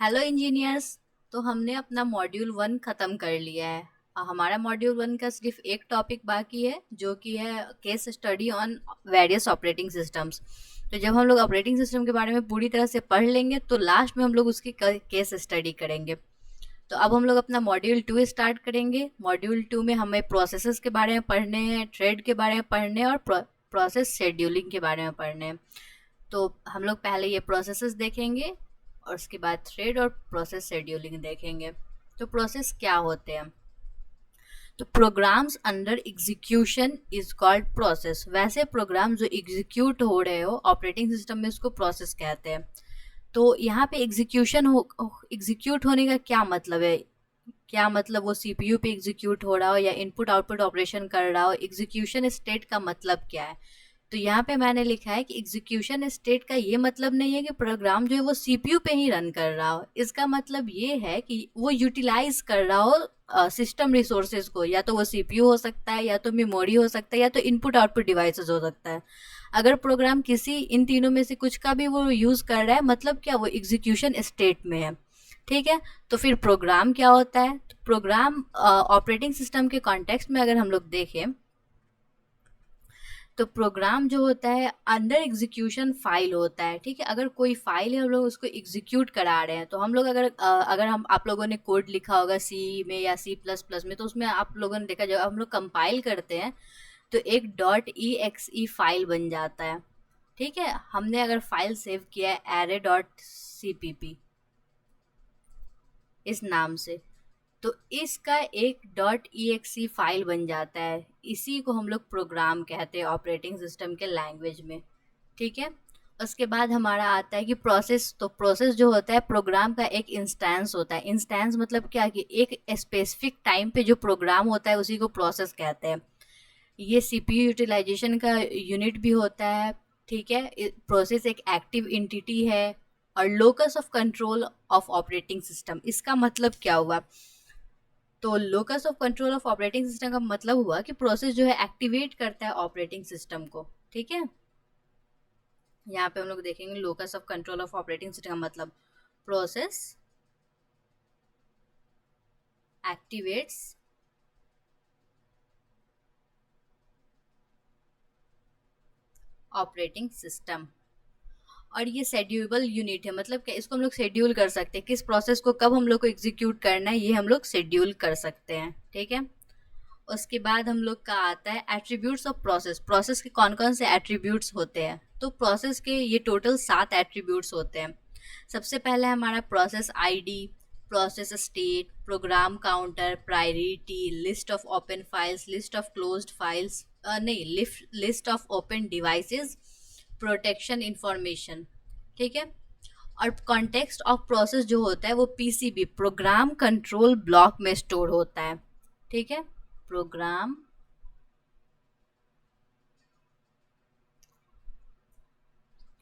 Hello engineers. तो हमने अपना मॉड्यूल 1 ख़त्म कर लिया है। हमारा मॉड्यूल 1 का सिर्फ एक टॉपिक बाकी है जो कि है case study on various operating systems. तो जब हम लोग ऑपरेटिंग सिस्टम के बारे में पूरी तरह से पढ़ लेंगे तो लास्ट में हम लोग उसकी केस स्टडी करेंगे। तो अब हम लोग अपना मॉड्यूल 2 स्टार्ट करेंगे। मॉड्यूल 2 में हमें प्रोसेसेस के बारे में पढ़ने हैं, ट्रेड के बारे में पढ़ने हैं और प्रोसेस शेड्यूलिंग के बारे में पढ़ने हैं। तो हम लोग पहले ये प्रोसेसेस देखेंगे और उसके बाद थ्रेड और प्रोसेस शेड्यूलिंग देखेंगे। तो प्रोसेस क्या होते हैं? तो programs under execution is called process. वैसे प्रोग्राम जो एग्जीक्यूट हो रहे हो ऑपरेटिंग सिस्टम में उसको प्रोसेस कहते हैं। तो यहाँ पे एग्जीक्यूट होने का क्या मतलब है? क्या मतलब वो सीपीयू पे एग्जीक्यूट हो रहा हो या इनपुट आउटपुट ऑपरेशन कर रहा हो? एग्जीक्यूशन स्टेट का मतलब क्या है? तो यहाँ पे मैंने लिखा है कि एग्जीक्यूशन स्टेट का ये मतलब नहीं है कि प्रोग्राम जो है वो सीपीयू पे ही रन कर रहा हो। इसका मतलब ये है कि वो यूटिलाइज कर रहा हो सिस्टम रिसोर्सेज को। या तो वो सीपीयू हो सकता है, या तो मेमोरी हो सकता है, या तो इनपुट आउटपुट डिवाइसेस हो सकता है। अगर प्रोग्राम किसी इन तीनों में से कुछ का भी वो यूज़ कर रहा है, मतलब क्या, वो एग्जीक्यूशन स्टेट में है। ठीक है। तो फिर प्रोग्राम क्या होता है? तो प्रोग्राम ऑपरेटिंग सिस्टम के कॉन्टेक्स्ट में अगर हम लोग देखें तो प्रोग्राम जो होता है अंडर एग्जीक्यूशन फाइल होता है। ठीक है। अगर कोई फाइल है, हम लोग उसको एग्जीक्यूट करा रहे हैं, तो हम लोग अगर हम आप लोगों ने कोड लिखा होगा सी में या सी प्लस प्लस में, तो उसमें आप लोगों ने देखा, जब हम लोग कंपाइल करते हैं तो एक डॉट ई एक्स ई फाइल बन जाता है। ठीक है। हमने अगर फाइल सेव किया है array dot C P P इस नाम से, तो इसका एक डॉट ई फाइल बन जाता है। इसी को हम लोग प्रोग्राम कहते हैं ऑपरेटिंग सिस्टम के लैंग्वेज में। ठीक है। उसके बाद हमारा आता है कि प्रोसेस। तो प्रोसेस जो होता है प्रोग्राम का एक इंस्टेंस होता है। इंस्टेंस मतलब क्या, कि एक स्पेसिफिक टाइम पे जो प्रोग्राम होता है उसी को प्रोसेस कहते हैं। ये सीपीयू यूटिलाइजेशन का यूनिट भी होता है। ठीक है। प्रोसेस एक एक्टिव एंटिटी है और locus of control of operating system. इसका मतलब क्या हुआ? तो locus of control of operating system का मतलब हुआ कि प्रोसेस जो है एक्टिवेट करता है ऑपरेटिंग सिस्टम को। ठीक है। यहाँ पे हम लोग देखेंगे locus of control of operating system का मतलब प्रोसेस एक्टिवेट्स ऑपरेटिंग सिस्टम। और ये शेड्यूलेबल यूनिट है। मतलब क्या, इसको हम लोग शेड्यूल कर सकते हैं, किस प्रोसेस को कब हम लोग को एग्जीक्यूट करना है, ये हम लोग शेड्यूल कर सकते हैं। ठीक है। उसके बाद हम लोग का आता है एट्रीब्यूट्स ऑफ प्रोसेस। प्रोसेस के कौन कौन से एट्रीब्यूट्स होते हैं? तो प्रोसेस के ये टोटल 7 एट्रीब्यूट्स होते हैं। सबसे पहले हमारा process ID, process state, program counter, priority, list of open files, list of closed files, नहीं, list of open devices, protection information. ठीक है। और कॉन्टेक्स्ट ऑफ प्रोसेस जो होता है वो पीसीबी, प्रोग्राम कंट्रोल ब्लॉक में स्टोर होता है। ठीक है। प्रोग्राम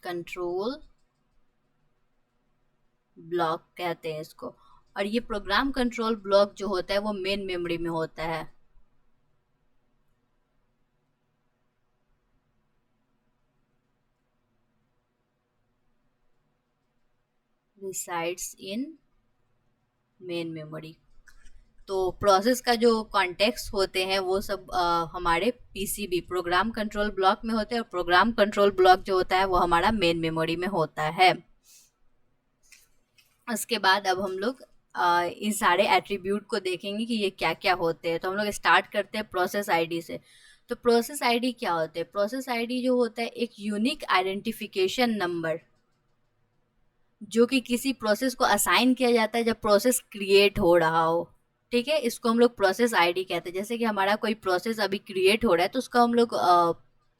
कंट्रोल ब्लॉक कहते हैं इसको। और ये प्रोग्राम कंट्रोल ब्लॉक जो होता है वो मेन मेमोरी में होता है। Resides in main memory. तो प्रोसेस का जो कॉन्टेक्स्ट होते हैं वो सब हमारे पीसीबी, प्रोग्राम कंट्रोल ब्लॉक में होते हैं। और प्रोग्राम कंट्रोल ब्लॉक जो होता है वो हमारा मेन मेमोरी में होता है। उसके बाद अब हम लोग इन सारे एट्रीब्यूट को देखेंगे कि ये क्या क्या होते हैं। तो हम लोग स्टार्ट करते हैं प्रोसेस आईडी से। तो प्रोसेस आईडी क्या होते हैं? प्रोसेस आईडी जो होता है एक यूनिक आइडेंटिफिकेशन नंबर जो कि किसी प्रोसेस को असाइन किया जाता है जब प्रोसेस क्रिएट हो रहा हो। ठीक है। इसको हम लोग प्रोसेस आईडी कहते हैं। जैसे कि हमारा कोई प्रोसेस अभी क्रिएट हो रहा है तो उसका हम लोग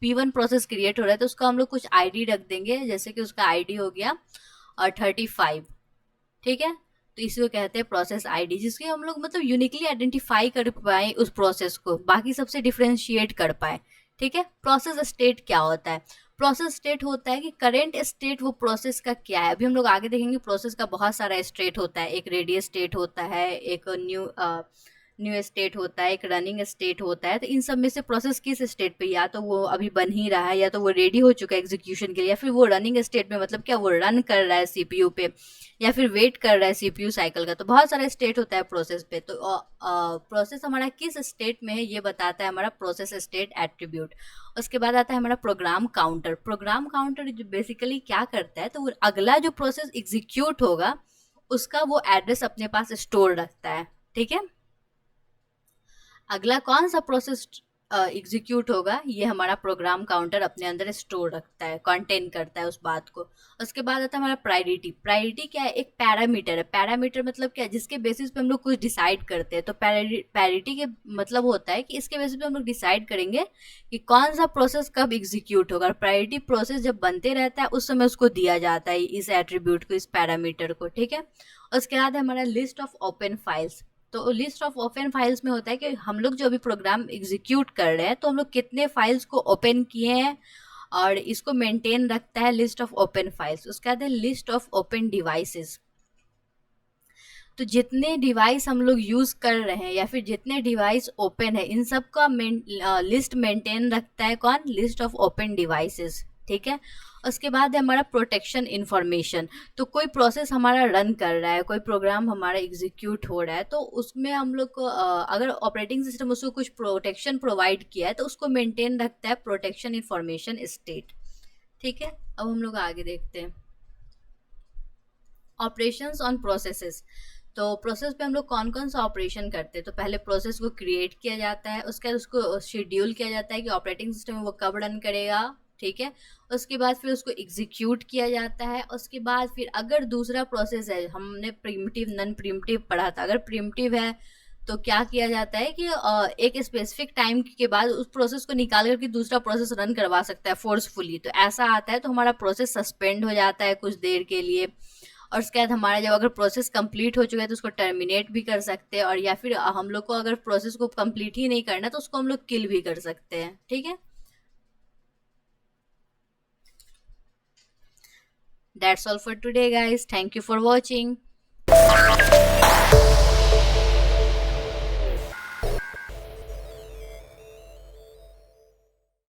P1 प्रोसेस क्रिएट हो रहा है तो उसका हम लोग कुछ आईडी रख देंगे। जैसे कि उसका आईडी हो गया 35। ठीक है। तो इसी को कहते हैं प्रोसेस आईडी, जिसके हम लोग मतलब यूनिकली आइडेंटिफाई कर पाए उस प्रोसेस को, बाकी सबसे डिफ्रेंशिएट कर पाए। ठीक है। प्रोसेस स्टेट क्या होता है? प्रोसेस स्टेट होता है कि करेंट स्टेट वो प्रोसेस का क्या है। अभी हम लोग आगे देखेंगे प्रोसेस का बहुत सारा स्टेट होता है। एक रेडियस स्टेट होता है, एक न्यू न्यू स्टेट होता है, एक रनिंग स्टेट होता है। तो इन सब में से प्रोसेस किस स्टेट पे, या तो वो अभी बन ही रहा है, या तो वो रेडी हो चुका है एग्जीक्यूशन के लिए, या फिर वो रनिंग स्टेट में, मतलब क्या वो रन कर रहा है सीपीयू पे, या फिर वेट कर रहा है सीपीयू साइकिल का। तो बहुत सारा स्टेट होता है प्रोसेस पे। तो प्रोसेस हमारा किस स्टेट में है ये बताता है हमारा प्रोसेस स्टेट एट्रीब्यूट। उसके बाद आता है हमारा प्रोग्राम काउंटर। प्रोग्राम काउंटर जो बेसिकली क्या करता है, तो वो अगला जो प्रोसेस एग्जीक्यूट होगा उसका वो एड्रेस अपने पास स्टोर रखता है। ठीक है, अगला कौन सा प्रोसेस एग्जीक्यूट होगा ये हमारा प्रोग्राम काउंटर अपने अंदर स्टोर रखता है, कंटेन करता है उस बात को। उसके बाद आता है हमारा प्रायोरिटी। प्रायोरिटी क्या है, एक पैरामीटर है। पैरामीटर मतलब क्या है, जिसके बेसिस पे हम लोग कुछ डिसाइड करते हैं। तो प्रायोरिटी के मतलब होता है कि इसके बेसिस पे हम लोग डिसाइड करेंगे कि कौन सा प्रोसेस कब एग्जीक्यूट होगा। और प्रायोरिटी प्रोसेस जब बनते रहता है उस समय उसको दिया जाता है इस एट्रीब्यूट को, इस पैरामीटर को। ठीक है, उसके बाद है हमारा लिस्ट ऑफ ओपन फाइल्स। तो लिस्ट ऑफ ओपन फाइल्स में होता है कि हम लोग जो अभी प्रोग्राम एग्जीक्यूट कर रहे हैं तो हम लोग कितने फाइल्स को ओपन किए हैं, और इसको मेंटेन रखता है लिस्ट ऑफ ओपन फाइल्स। उसके बाद है लिस्ट ऑफ ओपन डिवाइसेस। तो जितने डिवाइस हम लोग यूज कर रहे हैं या फिर जितने डिवाइस ओपन है इन सब का लिस्ट मेंटेन रखता है कौन, लिस्ट ऑफ ओपन डिवाइसेस। ठीक है, उसके बाद है हमारा प्रोटेक्शन इन्फॉर्मेशन। तो कोई प्रोसेस हमारा रन कर रहा है, कोई प्रोग्राम हमारा एग्जीक्यूट हो रहा है, तो उसमें हम लोग को अगर ऑपरेटिंग सिस्टम उसको कुछ प्रोटेक्शन प्रोवाइड किया है तो उसको मेंटेन रखता है प्रोटेक्शन इन्फॉर्मेशन स्टेट। ठीक है, अब हम लोग आगे देखते हैं ऑपरेशंस ऑन प्रोसेसेस। तो प्रोसेस पे हम लोग कौन कौन सा ऑपरेशन करते हैं, तो पहले प्रोसेस को क्रिएट किया जाता है, उसके बाद उसको शेड्यूल किया जाता है कि ऑपरेटिंग सिस्टम में वो कब रन करेगा। ठीक है, उसके बाद फिर उसको एग्जीक्यूट किया जाता है। उसके बाद फिर अगर दूसरा प्रोसेस है, हमने प्रिमिटिव नॉन प्रिमिटिव पढ़ा था, अगर प्रिमिटिव है तो क्या किया जाता है कि एक स्पेसिफिक टाइम के बाद उस प्रोसेस को निकाल करके दूसरा प्रोसेस रन करवा सकता है फोर्सफुली। तो ऐसा आता है तो हमारा प्रोसेस सस्पेंड हो जाता है कुछ देर के लिए। और उसके बाद हमारा जब अगर प्रोसेस कंप्लीट हो चुका है तो उसको टर्मिनेट भी कर सकते हैं, और या फिर हम लोग को अगर प्रोसेस को कंप्लीट ही नहीं करना तो उसको हम लोग किल भी कर सकते हैं। ठीक है, that's all for today guys, thank you for watching.